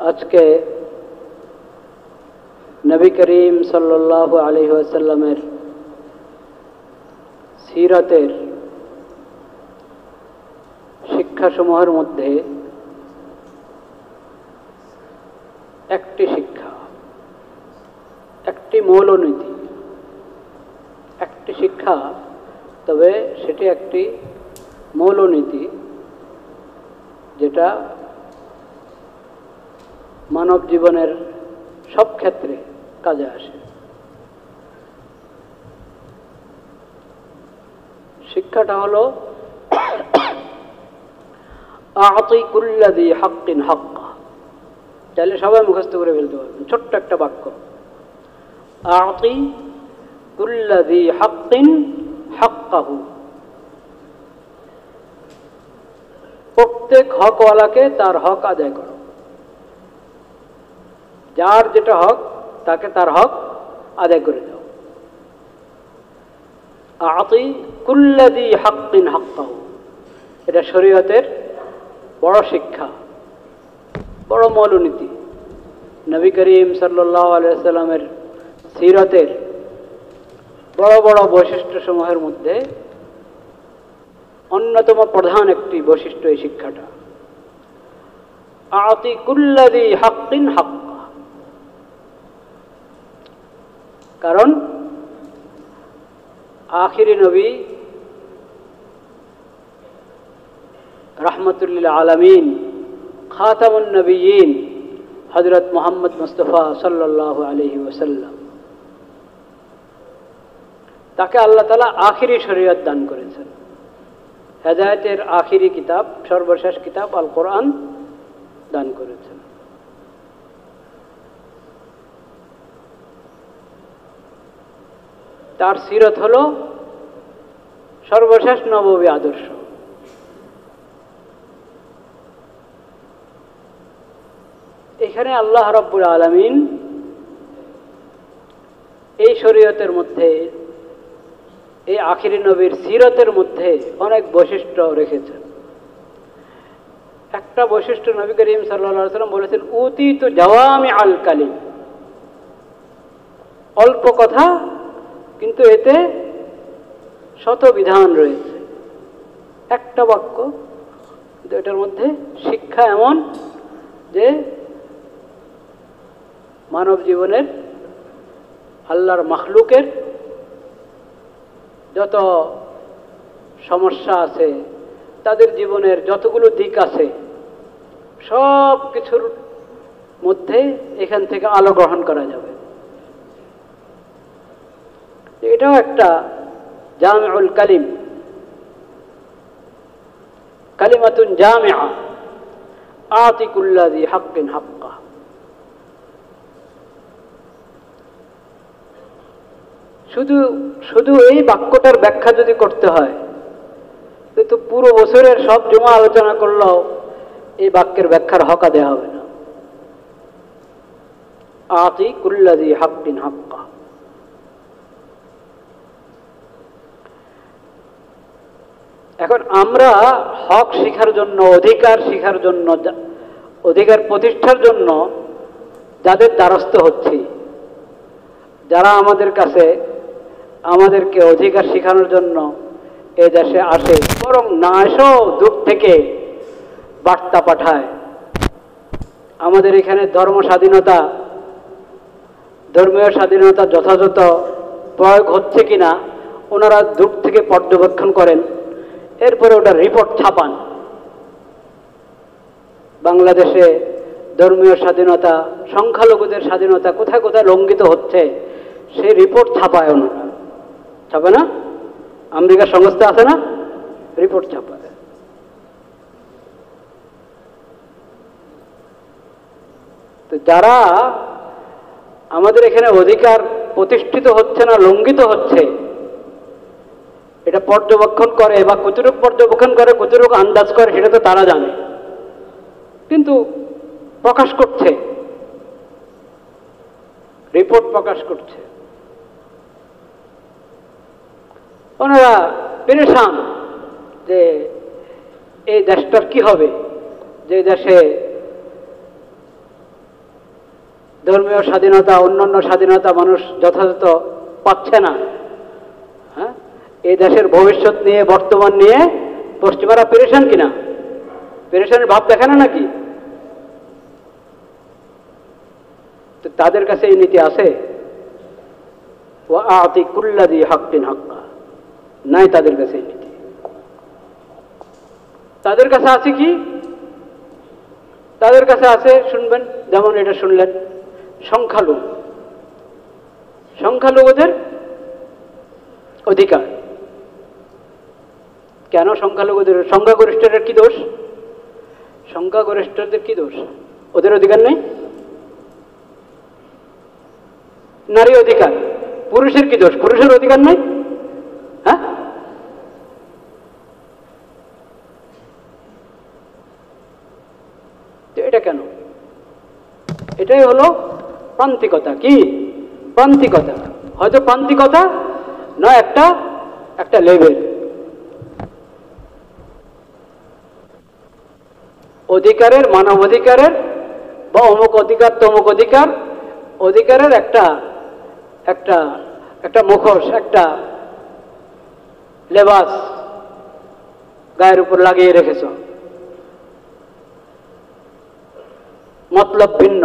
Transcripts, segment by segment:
আজকে নবী করিম সাল্লাল্লাহু আলাইহি ওয়াসাল্লামের সিরাতের শিক্ষাসমূহের মধ্যে একটি শিক্ষা, একটি মৌলনীতি, একটি শিক্ষা, তবে সেটি একটি মৌলনীতি যেটা মানব জীবনের সব ক্ষেত্রে কাজে আসে। শিক্ষাটা হলো আ'তি কুল্লা যী হাক্কিন হাক্কা। তাহলে সবাই মুখস্থ করে ফেলতে পারবেন, ছোট্ট একটা বাক্য, আ'তি কুল্লা যী হাক্কিন হাক্কাহু। প্রত্যেক হকওয়ালাকে তার হক আদায় করো। যার যেটা হক তাকে তার হক আদায় করে দাও। আ'তি কুল্লা যী হাক্কিন হাক্কাহু, এটা শরীয়তের বড় শিক্ষা, বড় মৌলনীতি। নবী করিম সাল্লাল্লাহু আলাইহি ওয়াসাল্লামের সিরাতের বড় বড় বৈশিষ্ট্যসমূহের মধ্যে অন্যতম প্রধান একটি বৈশিষ্ট্য এই শিক্ষাটা, আ'তি কুল্লা যী হাক্কিন হাক্কা। কারণ আখিরি নবী রাহমাতুল লিল আলামিন খাতামুন নবিয়্যিন হযরত মুহাম্মদ মুস্তাফা সাল্লাল্লাহু আলাইহি ওয়াসাল্লাম, তাকে আল্লাহ তাআলা আখিরি শরীয়ত দান করেছেন। হেদায়েতের আখিরি কিতাব, সর্বশেষ কিতাব আল কোরআন দান করেছেন। তার সিরত হলো সর্বশেষ নববী আদর্শ। এখানে আল্লাহ রাব্বুল আলামিন এই শরীয়তের মধ্যে, এই আখিরি নবীর সিরতের মধ্যে অনেক বৈশিষ্ট্য রেখেছেন। একটা বৈশিষ্ট্য নবী করিম সাল্লাল্লাহু আলাইহি ওয়াসাল্লাম বলেছেন, উতীতু জাওয়ামি আল কালিম। অল্প কথা কিন্তু এতে শত বিধান রয়েছে। একটা বাক্য কিন্তু এটার মধ্যে শিক্ষা এমন যে মানব জীবনের, আল্লাহর মাখলুকের যত সমস্যা আছে, তাদের জীবনের যতগুলো দিক আছে, সব কিছুর মধ্যে এখান থেকে আলো গ্রহণ করা যাবে। এটাও একটা জামিউল কালিম, কালিমাতুন জামিআ, আ'তি কুল্লা যী হাক্কিন হাক্কা। শুধু এই বাক্যটার ব্যাখ্যা যদি করতে হয় তো পুরো বছরের সব জমা আলোচনা করলেও এই বাক্যের ব্যাখ্যার হক আদায় হবে না। আ'তি কুল্লা যী হাক্কিন হাক্কা। এখন আমরা হক শিখার জন্য, অধিকার শিখার জন্য, অধিকার প্রতিষ্ঠার জন্য যাদের দ্বারস্থ হচ্ছি, যারা আমাদের কাছে আমাদেরকে অধিকার শিখানোর জন্য এ দেশে আসে, বরং না এসেও দূর থেকে বার্তা পাঠায়, আমাদের এখানে ধর্ম স্বাধীনতা, ধর্মীয় স্বাধীনতা যথাযথ প্রয়োগ হচ্ছে কিনা ওনারা দূর থেকে পর্যবেক্ষণ করেন, এরপরে ওটা রিপোর্ট ছাপান। বাংলাদেশে ধর্মীয় স্বাধীনতা, সংখ্যালঘুদের স্বাধীনতা কোথায় কোথায় লঙ্ঘিত হচ্ছে সেই রিপোর্ট ছাপায় ওনারা, ছাপে না? আমেরিকার সংস্থা আছে না, রিপোর্ট ছাপায়। তো যারা আমাদের এখানে অধিকার প্রতিষ্ঠিত হচ্ছে না, লঙ্ঘিত হচ্ছে, এটা পর্যবেক্ষণ করে, বা কতটুকু পর্যবেক্ষণ করে, কতটুকু আন্দাজ করে, সেটা তো তারা জানে, কিন্তু প্রকাশ করছে, রিপোর্ট প্রকাশ করছে। ওনারা পেরেশান যে এই দেশটার কি হবে, যে দেশে ধর্মীয় স্বাধীনতা, অন্যান্য স্বাধীনতা মানুষ যথাযথ পাচ্ছে না। হ্যাঁ, এই দেশের ভবিষ্যৎ নিয়ে, বর্তমান নিয়ে পশ্চিমারা পেরেশান কিনা? পেরেশানের ভাব দেখে না নাকি? তো তাদের কাছে এই নীতি আছে? ওয়া আতি কুল্লাযী হাক্কিন হাক্কা, নাই তাদের কাছে এই নীতি। তাদের কাছে আছে কি? তাদের কাছে আছে, শুনবেন, যেমন এটা শুনলেন, সংখ্যালঘু, সংখ্যালঘুদের অধিকার। কেন সংখ্যালঘুদের? সংখ্যাগরিষ্ঠদের কি দোষ? সংখ্যাগরিষ্ঠদের কি দোষ? ওদের অধিকার নেই? নারী অধিকার। পুরুষের কি দোষ? পুরুষের অধিকার নেই? হ্যাঁ, তো এটা কেন? এটাই হলো প্রান্তিকতা। কি প্রান্তিকতা? হয়তো প্রান্তিকতা নয়, একটা লেভেল। অধিকারের, মানব অধিকারের বা অমুক অধিকার তমুক অধিকার, অধিকারের একটা একটা একটা মুখোশ, একটা লেবাস গায়ের উপর লাগিয়ে রেখেছ, মতলব ভিন্ন।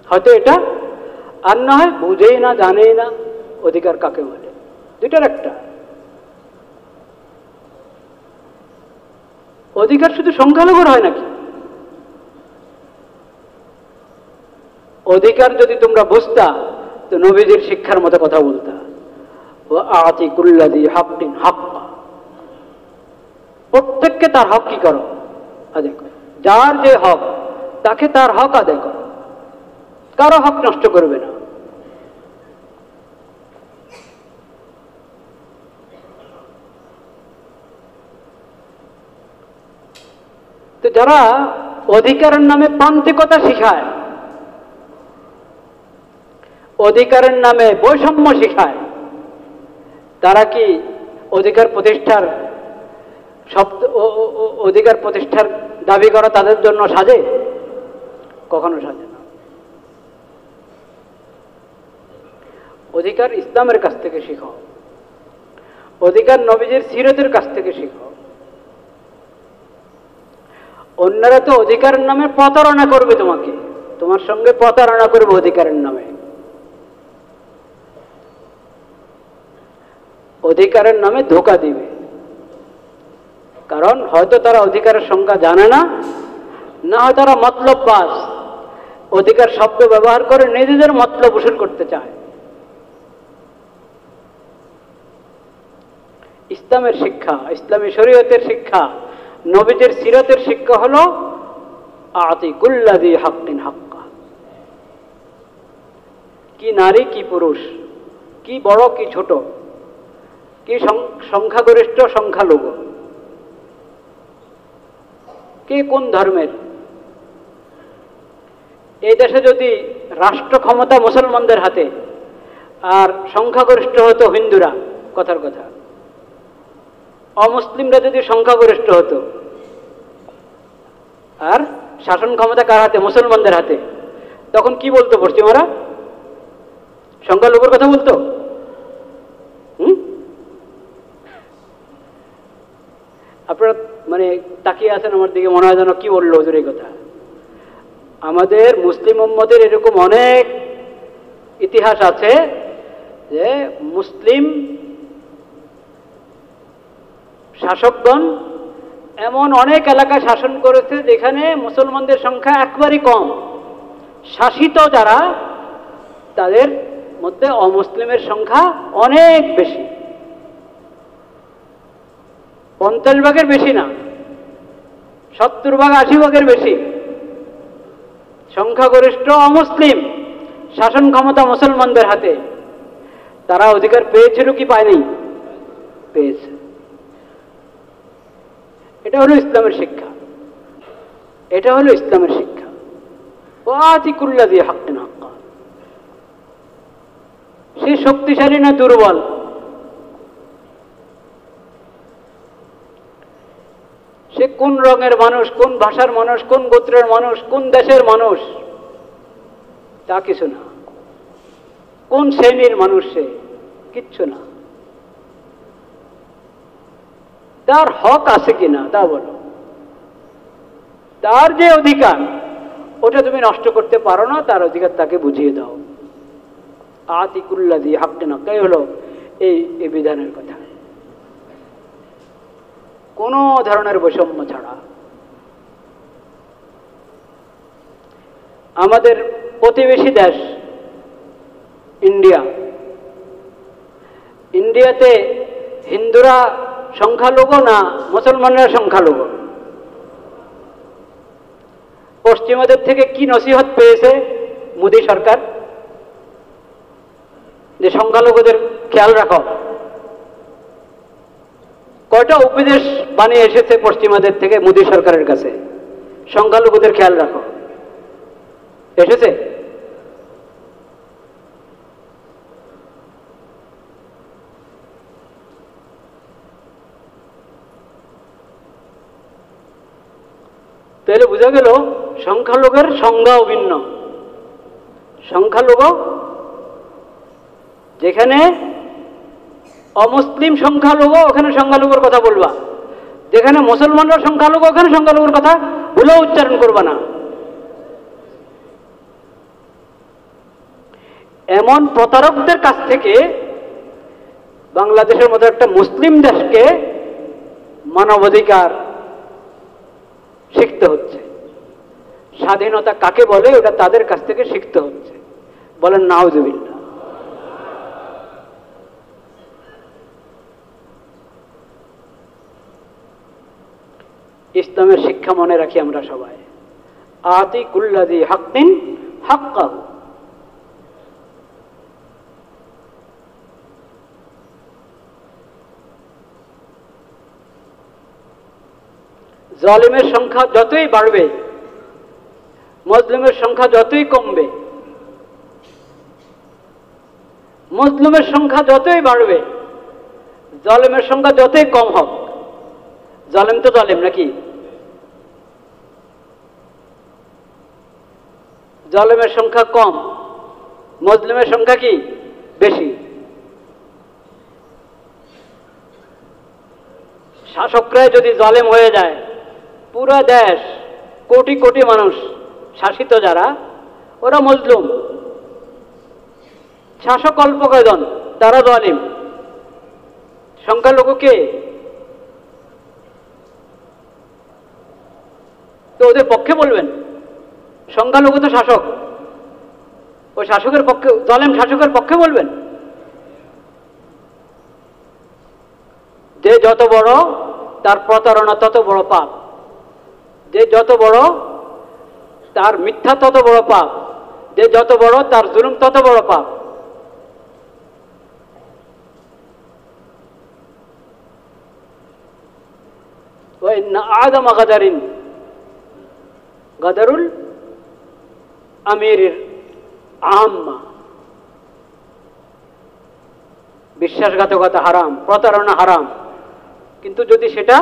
হয়তো এটা, আর না হয় বুঝেই না, জানেই না অধিকার কাকে বলে। দুইটার একটা। অধিকার শুধু সংখ্যালঘুর হয় নাকি? অধিকার যদি তোমরা বুঝতা তো নবীজির শিক্ষার মতো কথা বলতা, ওয়া আতি কুল্লাযী হাক্কিন হাক্কা, প্রত্যেককে তার হক কি করো, আদায় করো। যার যে হক তাকে তার হক আদায় করো, কারো হক নষ্ট করবে না। তো যারা অধিকারের নামে প্রান্তিকতা শিখায়, অধিকারের নামে বৈষম্য শিখায়, তারা কি অধিকার প্রতিষ্ঠার শব্দ, অধিকার প্রতিষ্ঠার দাবি করা তাদের জন্য সাজে? কখনো সাজে না। অধিকার ইসলামের কাছ থেকে শিখো, অধিকার নবীজির সিরতের কাছ থেকে শিখো। অন্যরা তো অধিকারের নামে প্রতারণা করবে, তোমাকে, তোমার সঙ্গে প্রতারণা করবে অধিকারের নামে। অধিকারের নামে ধোঁকা দিবে, কারণ হয়তো তারা অধিকারের সংজ্ঞা জানে না, না হয় তারা মতলববাজ, অধিকার শব্দ ব্যবহার করে নিজেদের মতলব উসুল করতে চায়। ইসলামের শিক্ষা, ইসলামী শরীয়তের শিক্ষা, নবীদের সিরাতের শিক্ষা হলো আতি কুল্লাযী হাক্কিন হাক্কা। কি নারী কি পুরুষ, কি বড় কি ছোট, কি সংখ্যাগরিষ্ঠ সংখ্যালঘু, কে কোন ধর্মের। এই দেশে যদি রাষ্ট্র ক্ষমতা মুসলমানদের হাতে আর সংখ্যাগরিষ্ঠ হতো হিন্দুরা, কথার কথা, অমুসলিমরা যদি সংখ্যাগরিষ্ঠ হতো, আর শাসন ক্ষমতা কার হাতে? মুসলমানদের হাতে, তখন কি বলতো পশ্চিমারা? সংখ্যালঘুর কথা বলতো? আপনারা মানে তাকিয়ে আছেন আমার দিকে, মনে হয় যেন কি বললো হুজুর এই কথা। আমাদের মুসলিম উম্মতের এরকম অনেক ইতিহাস আছে যে মুসলিম শাসকগণ এমন অনেক এলাকা শাসন করেছে যেখানে মুসলমানদের সংখ্যা একবারই কম, শাসিত যারা তাদের মধ্যে অমুসলিমের সংখ্যা অনেক বেশি, 50 ভাগের বেশি না, 70 ভাগ 80 ভাগের বেশি সংখ্যাগরিষ্ঠ অমুসলিম, শাসন ক্ষমতা মুসলমানদের হাতে। তারা অধিকার পেয়েছিল কি পায়নি? পেয়েছে। এটা হলো ইসলামের শিক্ষা, এটা হলো ইসলামের শিক্ষা। ওয়াতি কুল্লাযী হাক্কিন হাক্কা। সে শক্তিশালী না দুর্বল, সে কোন রঙের মানুষ, কোন ভাষার মানুষ, কোন গোত্রের মানুষ, কোন দেশের মানুষ, তা কিছু না। কোন শ্রেণীর মানুষ সে? কিচ্ছু না। তার হক আছে কিনা তা বলো। তার যে অধিকার ওটা তুমি নষ্ট করতে পারো না, তার অধিকার তাকে বুঝিয়ে দাও। আতিকুল্লাযী হাক্কিন হাক্কাই হলো এই বিধানের কথা। কোনো ধরনের বৈষম্য ছাড়া। আমাদের প্রতিবেশী দেশ ইন্ডিয়া, ইন্ডিয়াতে হিন্দুরা সংখ্যালঘু না মুসলমানরা সংখ্যালঘু? পশ্চিমাদের থেকে কি নসিহত পেয়েছে মোদী সরকার? যে সংখ্যালঘুদের খেয়াল রাখো। কয়টা উপদেশ বানিয়ে এসেছে পশ্চিমাদের থেকে মোদী সরকারের কাছে? সংখ্যালঘুদের খেয়াল রাখো এসেছে? তাহলে বোঝা গেল সংখ্যালঘুর সংজ্ঞাও ভিন্ন। সংখ্যালঘু যেখানে অমুসলিম সংখ্যালঘু ওখানে সংখ্যালঘুর কথা বলবা, যেখানে মুসলমানরা সংখ্যালঘু ওখানে সংখ্যালঘুর কথা ভুলেও উচ্চারণ করবা না। এমন প্রতারকদের কাছ থেকে বাংলাদেশের মতো একটা মুসলিম দেশকে মানবাধিকার শিখতে হচ্ছে। স্বাধীনতা কাকে বলে ওটা তাদের কাছ থেকে শিখতে হচ্ছে। বলেন নাউজুবিল্লাহ। ইসলামের শিক্ষা মনে রাখি আমরা সবাই। আতিকুল্লাযী হাক্কিন হাক্কাহু। জালিমের সংখ্যা যতই বাড়বে, মুসলিমের সংখ্যা যতই কমবে, মুসলিমের সংখ্যা যতই বাড়বে, জালিমের সংখ্যা যতই কম হোক, জালিম তো জালিম নাকি? জালিমের সংখ্যা কম, মুসলিমের সংখ্যা কি বেশি? শাসকরাই যদি জালিম হয়ে যায়, পুরো দেশ কোটি কোটি মানুষ শাসিত যারা ওরা মজলুম, শাসক অল্প কয়জন তারা জালিম, সংখ্যালঘু কে? তো ওদের পক্ষে বলবেন? সংখ্যালঘু তো শাসক, ওই শাসকের পক্ষে, জালিম শাসকের পক্ষে বলবেন? যে যত বড় তার প্রতারণা তত বড় পাপ, যে যত বড় তার মিথ্যা তত বড় পাপ, যে যত বড় তার জুলুম তত বড় পাপ। ওয়াইন্না আযামা গাদারিন গাদারুল আমিরির আম্মা। বিশ্বাসঘাতকতা হারাম, প্রতারণা হারাম, কিন্তু যদি সেটা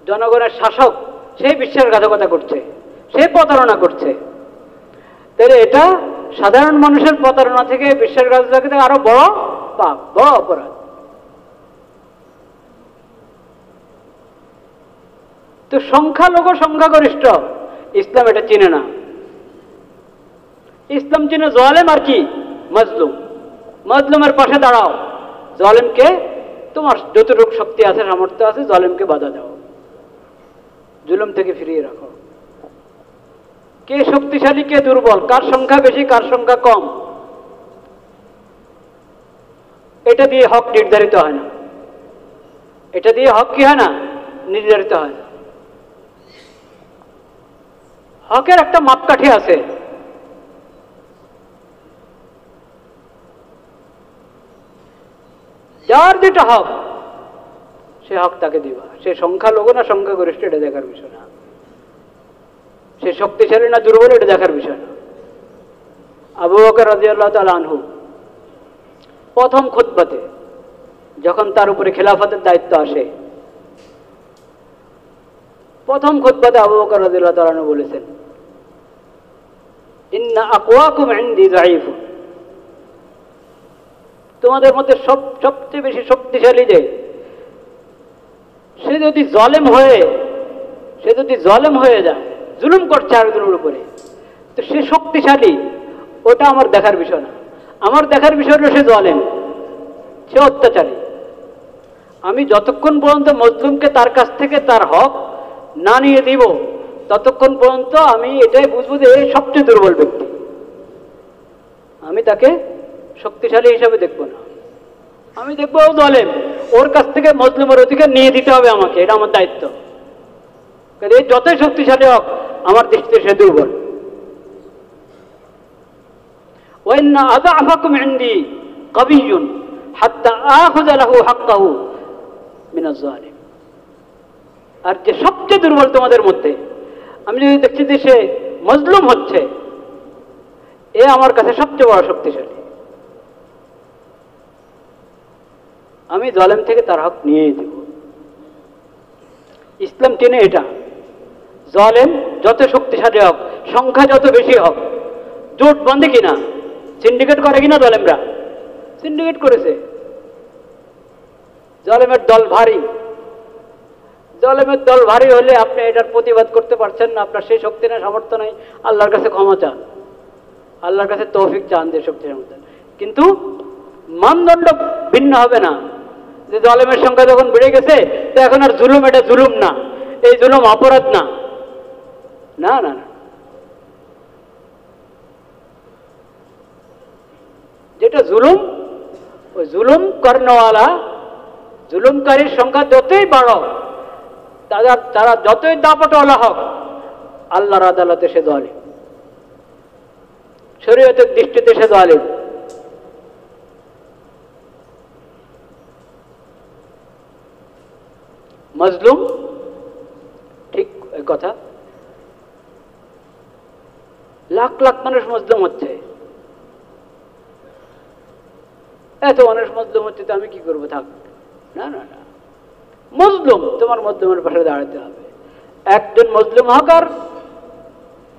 জনগণের শাসক সেই বিশ্বাসঘাতকতা করছে, সে প্রতারণা করছে, তাহলে এটা সাধারণ মানুষের প্রতারণা থেকে, বিশ্বাসঘাতকতা থেকে আরো বড় পাপ, বড় অপরাধ। তো সংখ্যালঘু সংখ্যাগরিষ্ঠ, ইসলাম এটা চিনে না। ইসলাম চিনে জালেম আর কি মজলুম। মজলুমের পাশে দাঁড়াও, জালেমকে তোমার যতটুকু শক্তি আছে, সামর্থ্য আছে, জালেমকে বাধা দাও, জুলুম থেকে ফিরিয়ে রাখো। কে শক্তিশালী কে দুর্বল, কার সংখ্যা বেশি কার সংখ্যা কম, এটা দিয়ে হক নির্ধারিত হয় না। এটা দিয়ে হক কি হয় না? নির্ধারিত হয় না। হকের একটা মাপকাঠি আছে। যার যেটা হক সে হক তাকে দিবা। সে সংখ্যালঘু না সংখ্যাগরিষ্ঠ এটা দেখার বিষয় না, সে শক্তিশালী না দুর্বল এটা দেখার বিষয় না। আবু বকর রাদিয়াল্লাহু তাআলা আনহু প্রথম খুতবাতে যখন তার উপরে খেলাফতের দায়িত্ব আসে, প্রথম খুতবাতে আবু বকর রাদিয়াল্লাহু তাআলা আনহু বলেছেন, ইন্না আকওয়াকুম ইনদি যায়ীফুন, তোমাদের মধ্যে সবচেয়ে বেশি শক্তিশালী যে, সে যদি জলেম হয়ে যায়, জুলুম করছে আরেকজনের উপরে, তো সে শক্তিশালী, ওটা আমার দেখার বিষয় না। আমার দেখার বিষয় হলো সে জলেম, সে অত্যাচারী। আমি যতক্ষণ পর্যন্ত মজলুমকে তার কাছ থেকে তার হক না নিয়ে দিব, ততক্ষণ পর্যন্ত আমি এটাই বুঝবো যে এই সবচেয়ে দুর্বল ব্যক্তি। আমি তাকে শক্তিশালী হিসাবে দেখব না, আমি দেখবো ও জলেম, ওর কাছ থেকে মজলুমের অধিকার নিয়ে দিতে হবে আমাকে, এটা আমার দায়িত্ব। এই যতই শক্তিশালী হোক, আমার দৃষ্টিতে সে দুর্বল। ওয়াইন্না আযআফাকুম ইনদি কাবিয়্যুন হাত্তা আখুযা লাহু হাক্কাহু মিনাজ যালিম। আর যে সবচেয়ে দুর্বল তোমাদের মধ্যে, আমি যদি দেখছি যে সে মজলুম হচ্ছে, এ আমার কাছে সবচেয়ে বড় শক্তিশালী, আমি জালেম থেকে তার হক নিয়েই দেব। ইসলাম টেনে এটা, জালেম যত শক্তিশালী হোক, সংখ্যা যত বেশি হোক, জোট বাঁধে কিনা, সিন্ডিকেট করে কিনা, জালেমরা সিন্ডিকেট করেছে। জালেমের দল ভারী, জালেমের দল ভারী হলে আপনি এটার প্রতিবাদ করতে পারছেন না, আপনার সেই শক্তি না, সামর্থ্য নাই, আল্লাহর কাছে ক্ষমা চান, আল্লাহর কাছে তৌফিক চান যে শক্তি সামর্থ্য। কিন্তু মানদণ্ড ভিন্ন হবে না, যে জালেমের সংখ্যা যখন বেড়ে গেছে তো এখন আর জুলুম, এটা জুলুম না, এই জুলুম অপরাধ না, না না না। যেটা জুলুম, ওই জুলুম কর্ণওয়ালা, জুলুমকারীর সংখ্যা যতই বাড়ো, তারা যতই দাপটওয়ালা হোক, আল্লাহর আদালতে সে জালিম, শরীয়তের দৃষ্টিতে সে জালিম। মজলুম, ঠিক এই কথা, লাখ লাখ মানুষ মজলুম হচ্ছে, এত মানুষ মজলুম হচ্ছে, তো আমি কি করবো, থাক, না না না। মজলুম, তোমার মজলুমের পাশে দাঁড়াতে হবে। একজন মজলুম হোক আর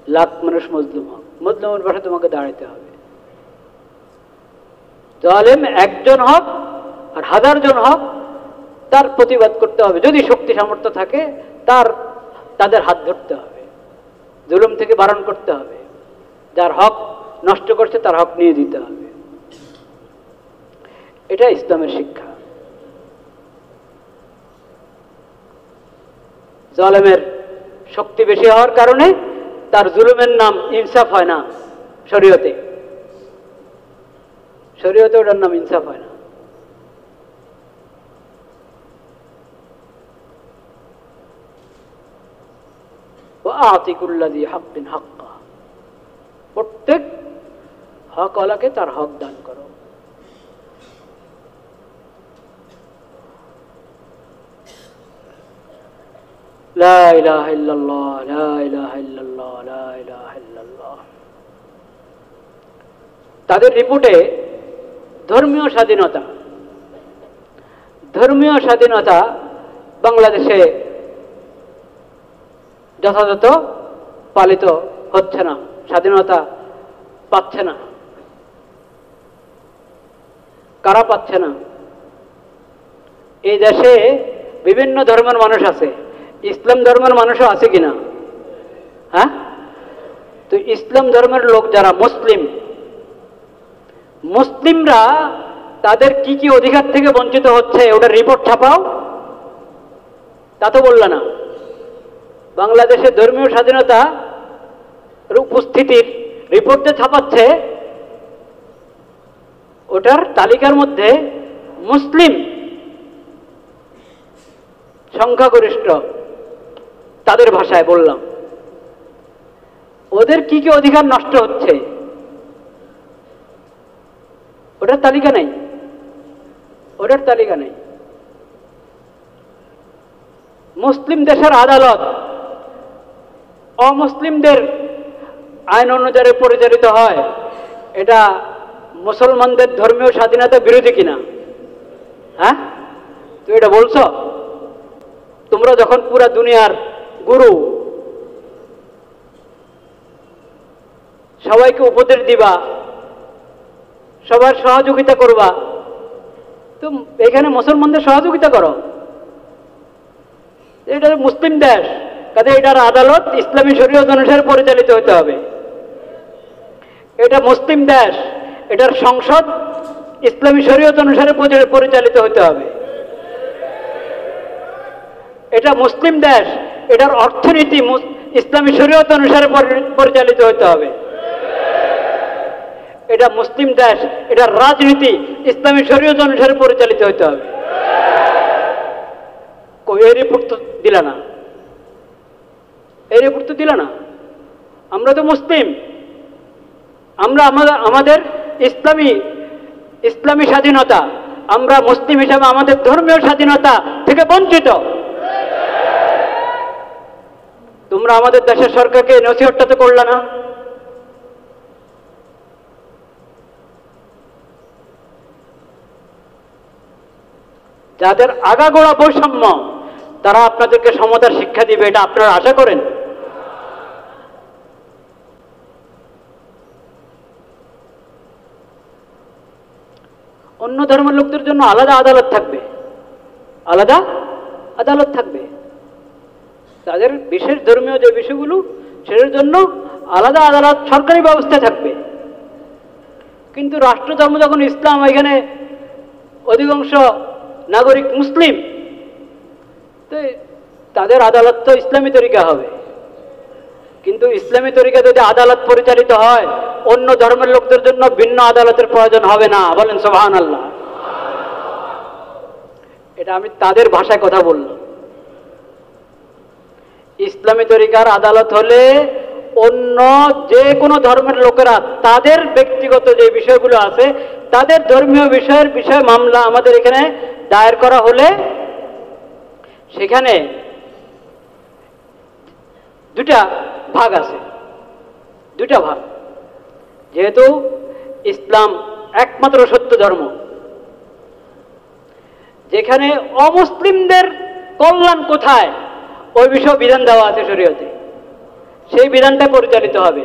লাখ মানুষ মজলুম হোক, মজলুমের পাশে তোমাকে দাঁড়াতে হবে। জালেম একজন হোক আর হাজার জন হোক, তার প্রতিবাদ করতে হবে, যদি শক্তি সামর্থ্য থাকে তাদের হাত ধরতে হবে, জুলুম থেকে বারণ করতে হবে, যার হক নষ্ট করছে তার হক নিয়ে দিতে হবে। এটা ইসলামের শিক্ষা। জালেমের শক্তি বেশি হওয়ার কারণে তার জুলুমের নাম ইনসাফ হয় না, শরীয়তে ওটার নাম ইনসাফ হয় না। প্রত্যেক হকওয়ালাকে তার হক দান করো। লা ইলাহা ইল্লাল্লাহ, লা ইলাহা ইল্লাল্লাহ, লা ইলাহা ইল্লাল্লাহ। তাদের রিপোর্টে ধর্মীয় স্বাধীনতা বাংলাদেশে যথাযথ পালিত হচ্ছে না, স্বাধীনতা পাচ্ছে না। কারা পাচ্ছে না? এই দেশে বিভিন্ন ধর্মের মানুষ আছে, ইসলাম ধর্মের মানুষও আছে কিনা? হ্যাঁ, তো ইসলাম ধর্মের লোক যারা মুসলিমরা তাদের কি কি অধিকার থেকে বঞ্চিত হচ্ছে, ওটা রিপোর্ট ছাপাও, তা তো বলল না। বাংলাদেশে ধর্মীয় স্বাধীনতা উপস্থিতির রিপোর্টে ছাপাচ্ছে, ওটার তালিকার মধ্যে মুসলিম সংখ্যাগরিষ্ঠ, তাদের ভাষায় বললাম, ওদের কি কি অধিকার নষ্ট হচ্ছে ওটার তালিকা নেই। মুসলিম দেশের আদালত অমুসলিমদের আইন অনুযায়ী পরিচালিত হয়, এটা মুসলমানদের ধর্মীয় স্বাধীনতা বিরোধী কিনা? হ্যাঁ, তুমি এটা বলছো? তোমরা যখন পুরা দুনিয়ার গুরু, সবাইকে উপদেশ দিবা, সবার সহযোগিতা করবা। তো এখানে মুসলমানদের সহযোগিতা করো। এটা মুসলিম দেশ, কাজে এটার আদালত ইসলামী শরীয়ত অনুসারে পরিচালিত হতে হবে। এটা মুসলিম দেশ, এটার সংসদ ইসলামী শরীয়ত অনুসারে পরিচালিত হতে হবে। এটা মুসলিম দেশ, এটার অর্থনীতি ইসলামী শরীয়ত অনুসারে পরিচালিত হতে হবে। এটা মুসলিম দেশ, এটার রাজনীতি ইসলামী শরীয়ত অনুসারে পরিচালিত হতে হবে। এই রিপোর্ট তো দিলা না, এই রিপোর্ট তো দিলা না। আমরা তো মুসলিম, আমরা আমাদের ইসলামী স্বাধীনতা, আমরা মুসলিম হিসাবে আমাদের ধর্মীয় স্বাধীনতা থেকে বঞ্চিত। তোমরা আমাদের দেশের সরকারকে নসিহতটা তো করলা না। যাদের আগাগোড়া বৈষম্য, তারা আপনাদেরকে সমতার শিক্ষা দিবে, এটা আপনারা আশা করেন? অন্য ধর্মের লোকদের জন্য আলাদা আদালত থাকবে, আলাদা আদালত থাকবে। তাদের বিশেষ ধর্মীয় যে বিষয়গুলো, সেটার জন্য আলাদা আদালত, সরকারি ব্যবস্থা থাকবে। কিন্তু রাষ্ট্রধর্ম যখন ইসলাম, এখানে অধিকাংশ নাগরিক মুসলিম, তো তাদের আদালত তো ইসলামী তরিকা হবে। কিন্তু ইসলামী তরিকা যদি আদালত পরিচালিত হয়, অন্য ধর্মের লোকদের জন্য ভিন্ন আদালতের প্রয়োজন হবে না। বলেন সুবহানাল্লাহ। এটা আমি তাদের ভাষায় কথা বললাম। ইসলামী তরিকার আদালত হলে অন্য যে কোনো ধর্মের লোকেরা তাদের ব্যক্তিগত যে বিষয়গুলো আছে, তাদের ধর্মীয় বিষয়ে মামলা আমাদের এখানে দায়ের করা হলে সেখানে দুটা ভাগ আছে, দুটা ভাগ। যেহেতু ইসলাম একমাত্র সত্য ধর্ম, যেখানে অমুসলিমদের কল্যাণ কোথায় ওই বিষয়ে বিধান দেওয়া আছে শরীয়তে, সেই বিধানটা পরিচালিত হবে।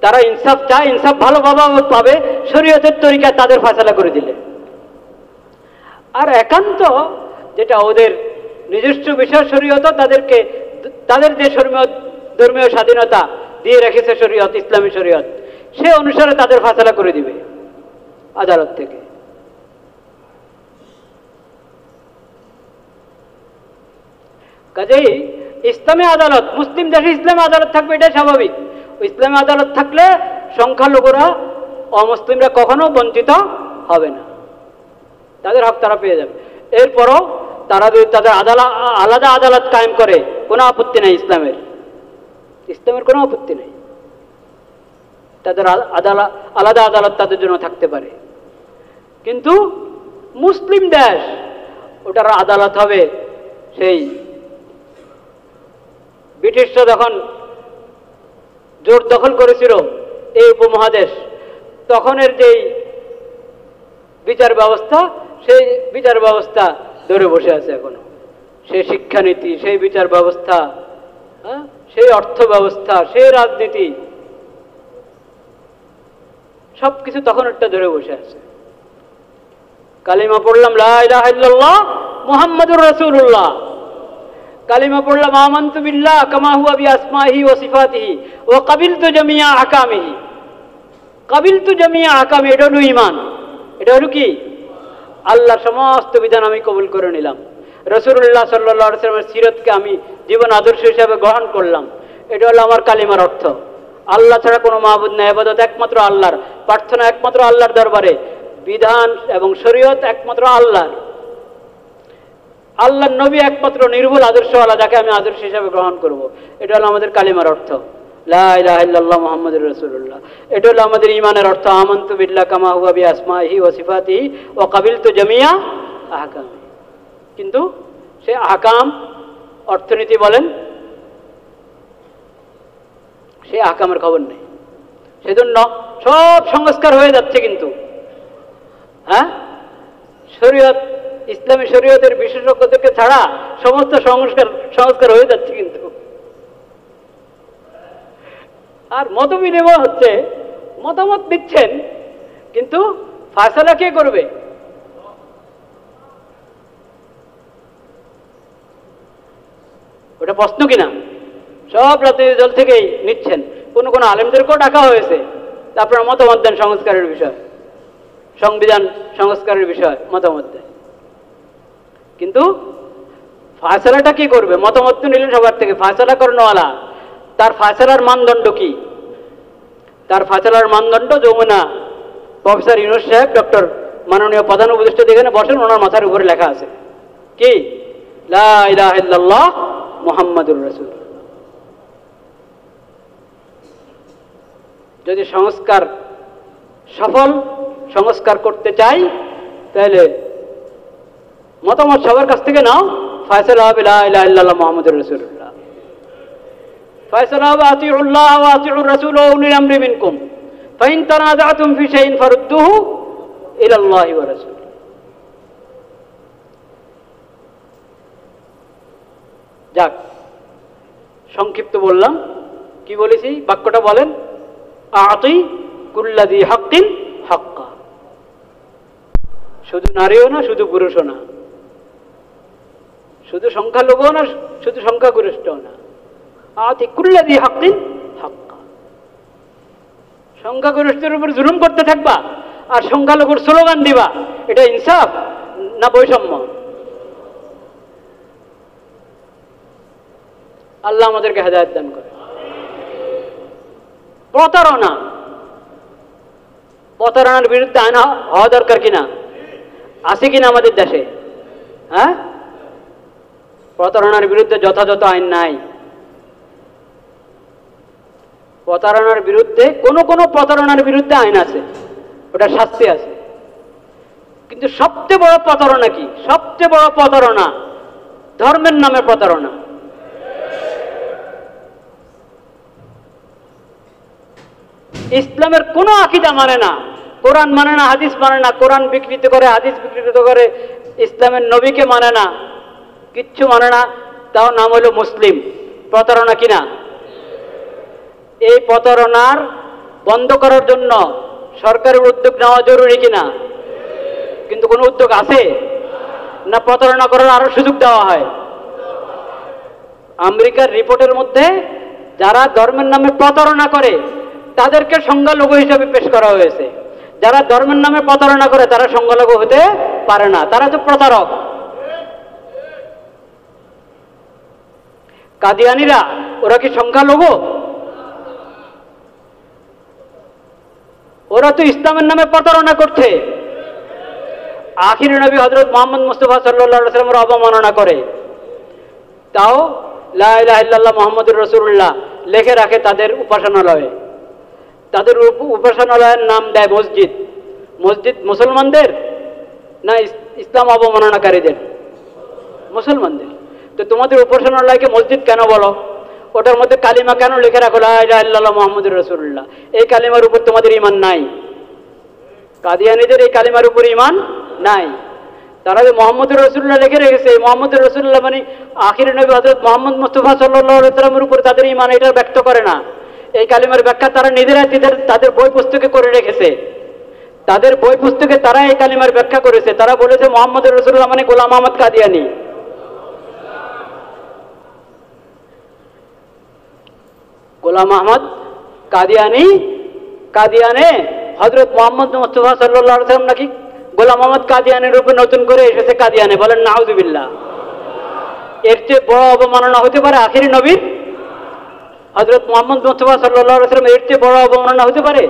তারা ইনসাফ চায়, ইনসাফ ভালোভাবে পাবে শরীয়তের তরিকায় তাদের ফয়সালা করে দিলে। আর একান্ত যেটা ওদের নিজস্ব বিষয় শরীয়ত, তাদেরকে তাদের যে ধর্মীয় স্বাধীনতা দিয়ে রেখেছে শরীয়ত, ইসলামী শরীয়ত, সে অনুসারে তাদের ফয়সালা করে দিবে আদালত থেকে। কাজেই ইসলামী আদালত, মুসলিম দেশে ইসলামী আদালত থাকবে, এটাই স্বাভাবিক। ইসলামী আদালত থাকলে সংখ্যালঘুরা, অমুসলিমরা কখনো বঞ্চিত হবে না, তাদের হক তারা পেয়ে যাবে। এরপরও তারা যদি তাদের আলাদা আদালত কায়েম করে, কোনো আপত্তি নেই ইসলামের কোনো আপত্তি নেই। তাদের আলাদা আদালত তাদের জন্য থাকতে পারে। কিন্তু মুসলিম দেশ, ওটার আদালত হবে সেই ব্রিটিশরা যখন জোর দখল করেছিল এই উপমহাদেশ, তখনের যেই বিচার ব্যবস্থা, সেই বিচার ব্যবস্থা ধরে বসে আছে এখনো। সেই শিক্ষানীতি, সেই বিচার ব্যবস্থা, সেই অর্থ ব্যবস্থা, সেই রাজনীতি, সবকিছু তখন একটা ধরে বসে আছে। কালিমা পড়লাম লা ইলাহা ইল্লাল্লাহ মুহাম্মাদুর রাসূলুল্লাহ, কালিমা পড়লাম আমানতু বিল্লাহ কামা হুয়া বিআসমাইহি ওয়া সিফাতিহি ওয়া কাবিলতু জামিয়া আহকামিহি। কাবিলতু জামিয়া আহকামি, এটা হলো ঈমান। এটা হলো কি? আল্লাহর সমস্ত বিধান আমি কবুল করে নিলাম। রাসূলুল্লাহ সাল্লাল্লাহু আলাইহি ওয়াসাল্লামের সিরাতকে আমি জীবন আদর্শ হিসেবে গ্রহণ করলাম। এটা হলো আমার কালিমার অর্থ। আল্লাহ ছাড়া কোনো মাবুদ নেই, ইবাদত একমাত্র আল্লাহর, প্রার্থনা একমাত্র আল্লাহর দরবারে, বিধান এবং শরীয়ত একমাত্র আল্লাহর। আল্লাহর নবী একমাত্র নির্ভুল আদর্শওয়ালা, যাকে আমি আদর্শ হিসাবে গ্রহণ করব। এটা হলো আমাদের কালিমার অর্থ, লা ইলাহা ইল্লাল্লাহ মুহাম্মাদুর রাসূলুল্লাহ। এটা হলো আমাদের ঈমানের অর্থ, আমানতু বিল্লাহ কামা হুয়া বিআসমাইহি ওয়া সিফাতিহি ওয়া কাবিলতু জামিয়া আহকামি। কিন্তু সে আহকাম, অর্থনীতি বলেন, সে আহকামের খবর নেই। সেজন্য সব সংস্কার হয়ে যাচ্ছে, কিন্তু শরীয়ত, ইসলামী শরীয়তের বিশেষজ্ঞদেরকে ছাড়া সমস্ত সংস্কার হয়ে যাচ্ছে। কিন্তু আর মত বিনিময় হচ্ছে, মতামত দিচ্ছেন, কিন্তু ফায়সালা কে করবে? ওটা প্রশ্ন কিনা? সব রাজনৈতিক দল থেকেই নিচ্ছেন, কোনো কোনো আলেমদেরকেও ডাকা হয়েছে, আপনার মতামত দেন সংস্কারের বিষয়, সংবিধান সংস্কারের বিষয় মতামত দেন, কিন্তু ফায়সালাটা কি করবে? মতামত তো নিলেন সবার থেকে, ফায়সালা করানোওয়ালা তার ফায়সালার মানদণ্ড কি? তার ফায়সালার মানদণ্ড যমুনা প্রফেসর ইউনূস সাহেব, ডক্টর মাননীয় প্রধান উপদেষ্টা যেখানে বসেন ওনার মাথার উপরে লেখা আছে কি? লা ইলাহা ইল্লাল্লাহ মুহাম্মাদুর রাসূলুল্লাহ। যদি সংস্কার সফল সংস্কার করতে চাই তাহলে মতামত সবার কাছ থেকে নাও, ফায়সালা হবে লা ইলাহা ইল্লাল্লাহ মুহাম্মাদুর রাসূলুল্লাহ। ফায়সালা হবে আতিউল্লাহ ওয়া আতিউর রাসূল ওয়া উলিল আমরি মিনকুম ফাইন তানাযাতুম ফি শাইইন ফারুদ্দুহু ইলাল্লাহি ওয়া রাসূল। যাক, সংক্ষিপ্ত বললাম। কি বলেছি? বাক্যটা বলেন, আতি কুল্লাযী হাক্কিন হাক্কা। শুধু নারীও না, শুধু পুরুষও না, শুধু সংখ্যালঘুও না, শুধু সংখ্যাগরিষ্ঠও না, আতি কুল্লাযী হাক্কিন হাক্কা। সংখ্যাগরিষ্ঠের উপর জুলুম করতে থাকবা আর সংখ্যালঘুর স্লোগান দিবা, এটা ইনসাফ না বৈষম্য? আল্লাহ আমাদেরকে হেদায়েত দান করে। প্রতারণা, প্রতারণার বিরুদ্ধে আইন হওয়া দরকার কিনা? আছে কিনা আমাদের দেশে? হ্যাঁ, প্রতারণার বিরুদ্ধে যথাযথ আইন নাই। প্রতারণার বিরুদ্ধে কোন প্রতারণার বিরুদ্ধে আইন আছে, ওটা শাস্তি আছে, কিন্তু সবচেয়ে বড় প্রতারণা কি? সবচেয়ে বড় প্রতারণা ধর্মের নামে প্রতারণা। ইসলামের কোনো আকীদা মানে না, কোরআন মানে না, হাদিস মানে না, কোরআন বিকৃত করে, হাদিস বিকৃত করে, ইসলামের নবীকে মানে না, কিচ্ছু মানে না, তাও নাম হলো মুসলিম। প্রতারণা কিনা? এই প্রতারণার বন্ধ করার জন্য সরকারের উদ্যোগ নেওয়া জরুরি কিনা? কিন্তু কোনো উদ্যোগ আছে না? প্রতারণা করার আরো সুযোগ দেওয়া হয়। আমেরিকার রিপোর্টের মধ্যে যারা ধর্মের নামে প্রতারণা করে তাদেরকে সংখ্যালঘু হিসেবে পেশ করা হয়েছে। যারা ধর্মের নামে প্রতারণা করে তারা সংখ্যালঘু হতে পারে না, তারা তো প্রতারক। কাদিয়ানীরা ওরা কি সংখ্যালঘু? ওরা তো ইসলামের নামে প্রতারণা করছে। আখির নবী হযরত মুহাম্মদ মুস্তাফা সাল্লাল্লাহু আলাইহি ওয়াসাল্লামের অবমাননা করে, তাও লা ইলাহা ইল্লাল্লাহ মুহাম্মাদুর রাসূলুল্লাহ লিখে রাখে তাদের উপাসনালয়ে। তাদের উপাসনালয়ের নাম দেয় মসজিদ। মসজিদ মুসলমানদের না ইসলাম অবমাননাকারীদের? মুসলমানদের। তো তোমাদের উপাসনালয়কে মসজিদ কেন বলো? ওটার মধ্যে কালিমা কেন লিখে রাখো লা ইলাহা ইল্লাল্লাহ মুহাম্মাদুর রাসূলুল্লাহ? এই কালিমার উপর তোমাদের ঈমান নাই। কাদিয়ানীদের এই কালিমার উপর ঈমান নাই। তারা যে মুহাম্মাদুর রাসূলুল্লাহ লিখে রেখেছে, মুহাম্মাদুর রাসূলুল্লাহ মানে আখির নবী হযরত মুহাম্মদ মুস্তাফা সাল্লাল্লাহু আলাইহি ওয়াসাল্লামের উপর তাদের ঈমান, এটা ব্যক্ত করে না। এই কালিমার ব্যাখ্যা তারা নিজেরাই তাদের বই পুস্তকে করে রেখেছে। তাদের বই পুস্তকে তারা এই কালিমার ব্যাখ্যা করেছে। তারা বলেছে মুহাম্মাদুর রাসূলুল্লাহ মানে গোলাম আহমদ কাদিয়ানী। গোলাম আহমদ কাদিয়ানী, কাদিয়ানে হযরত মুহাম্মদ মুস্তাফা সাল্লাল্লাহু আলাইহি ওয়াসাল্লাম নাকি গোলাম আহমদ কাদিয়ানির উপর নতুন করে এসেছে কাদিয়ানে। বলেন নাউযুবিল্লাহ। এর চেয়ে বড় অবমাননা হতে পারে আখিরি নবীর? হযরত মুহাম্মদ মুস্তাফা সাল্লাল্লাহু আলাইহি ওয়াসাল্লাম এর চেয়ে বড় অবমাননা হতে পারে?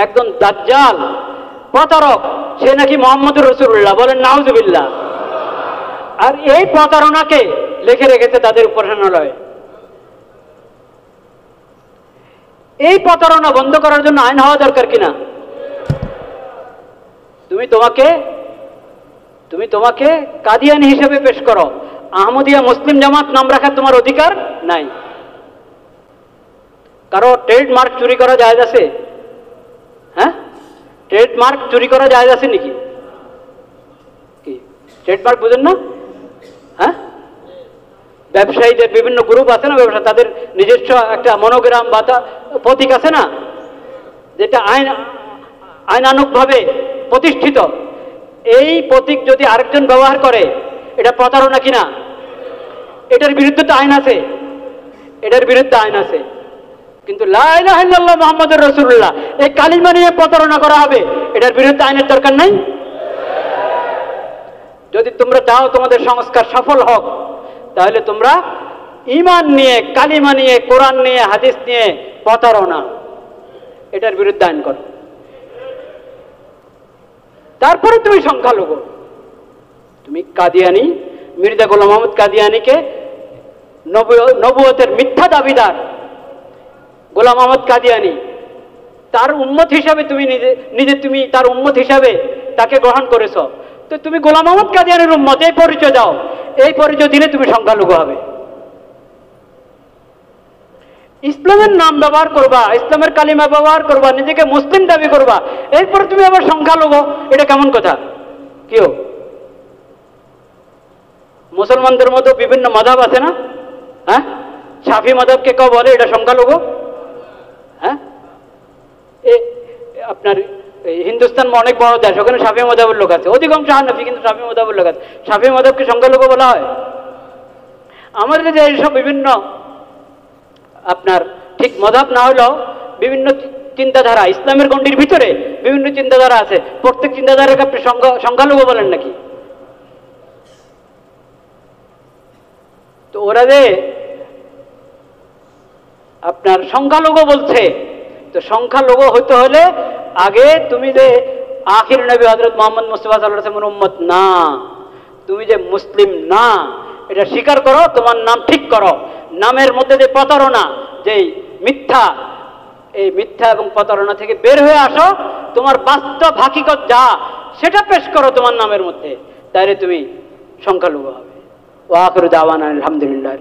একজন দাজ্জাল প্রতারক, সে নাকি মুহাম্মদুর রাসূলুল্লাহ। বলেন নাউযুবিল্লাহ। আর এই প্রতারণাকে লিখে রেখেছে তাদের উপাসনালয়ে। এই প্রতারণা বন্ধ করার জন্য আইন হওয়া দরকার কিনা? তুমি তোমাকে কাদিয়ানী হিসেবে পেশ করো, আহমদিয়া মুসলিম জামাত নাম রাখার তোমার অধিকার নাই। কারো ট্রেডমার্ক চুরি করা জায়েজ আছে? হ্যাঁ, ট্রেডমার্ক চুরি করা জায়েজ আছে নাকি? কি ট্রেডমার্ক বুঝেন না? হ্যাঁ, ব্যবসায়ীদের বিভিন্ন গ্রুপ আছে না, ব্যবসা, তাদের নিজস্ব একটা মনোগ্রাম বা প্রতীক আছে না, যেটা আইনানুগভাবে প্রতিষ্ঠিত। এই প্রতীক যদি আরেকজন ব্যবহার করে, এটা প্রতারণা কিনা? এটার বিরুদ্ধে তো আইন আছে, এটার বিরুদ্ধে আইন আছে। কিন্তু লা ইলাহা ইল্লাল্লাহ মুহাম্মাদুর রাসূলুল্লাহ, এই কালিমা নিয়ে প্রতারণা করা হবে, এটার বিরুদ্ধে আইনের দরকার নাই। যদি তোমরা চাও তোমাদের সংস্কার সফল হোক, তাহলে তোমরা ঈমান নিয়ে, কালিমা নিয়ে, কোরআন নিয়ে, হাদিস নিয়ে প্রতারণা, এটার বিরুদ্ধে আইন করো। তারপরে তুমি সংখ্যালঘু। তুমি কাদিয়ানি, মির্জা গোলাম মোহাম্মদ কাদিয়ানিকে নবুয়তের মিথ্যা দাবিদার গোলাম মোহাম্মদ কাদিয়ানি, তার উম্মত হিসাবে তুমি নিজে তুমি তার উম্মত হিসাবে তাকে গ্রহণ করেছো, তো তুমি গোলাম মোহাম্মদ কাদিয়ানির উম্মত, এই পরিচয় দাও। এই পরিচয় দিলে তুমি সংখ্যালঘু হবে। ইসলামের নাম ব্যবহার করবা, ইসলামের কালিমা ব্যবহার করবা, নিজেকে মুসলিম দাবি করবা, এরপর তুমি আবার সংখ্যালঘু, এটা কেমন কথা? কেউ মুসলমানদের মধ্যে বিভিন্ন মাযহাব আছে না? হ্যাঁ, শাফি মাযহাবকে কেউ বলে এটা সংখ্যালঘু? হ্যাঁ, আপনার হিন্দুস্তান অনেক বড় দেশ, ওখানে শাফি মাযহাবের লোক আছে, অধিকাংশ হানাফি, কিন্তু শাফি মাযহাবের লোক আছে। শাফি মাযহাবকে সংখ্যালঘু বলা হয়? আমাদের যে এইসব বিভিন্ন আপনার ঠিক মাযহাব না হলেও বিভিন্ন চিন্তাধারা, ইসলামের গণ্ডির ভিতরে বিভিন্ন চিন্তাধারা আছে, প্রত্যেক চিন্তাধারাকে আপনি সংখ্যালঘু বলেন নাকি? তো ওরা যে আপনার সংখ্যালঘু বলছে, তো সংখ্যালঘু হতে হলে আগে তুমি যে আখির নবী হযরত মুহাম্মদ মুস্তাফা সাল্লাল্লাহু আলাইহি ওয়াসাল্লামের উম্মত না, তুমি যে মুসলিম না, এটা স্বীকার করো, তোমার নাম ঠিক করো। নামের মধ্যে যে প্রতারণা, যে মিথ্যা, এই মিথ্যা এবং প্রতারণা থেকে বের হয়ে আসো, তোমার বাস্তব হাকিকত যা সেটা পেশ করো তোমার নামের মধ্যে, তাহলে তুমি সংখ্যালঘু হবে। ওয়া আখিরু দাওয়ানা আলহামদুলিল্লাহ।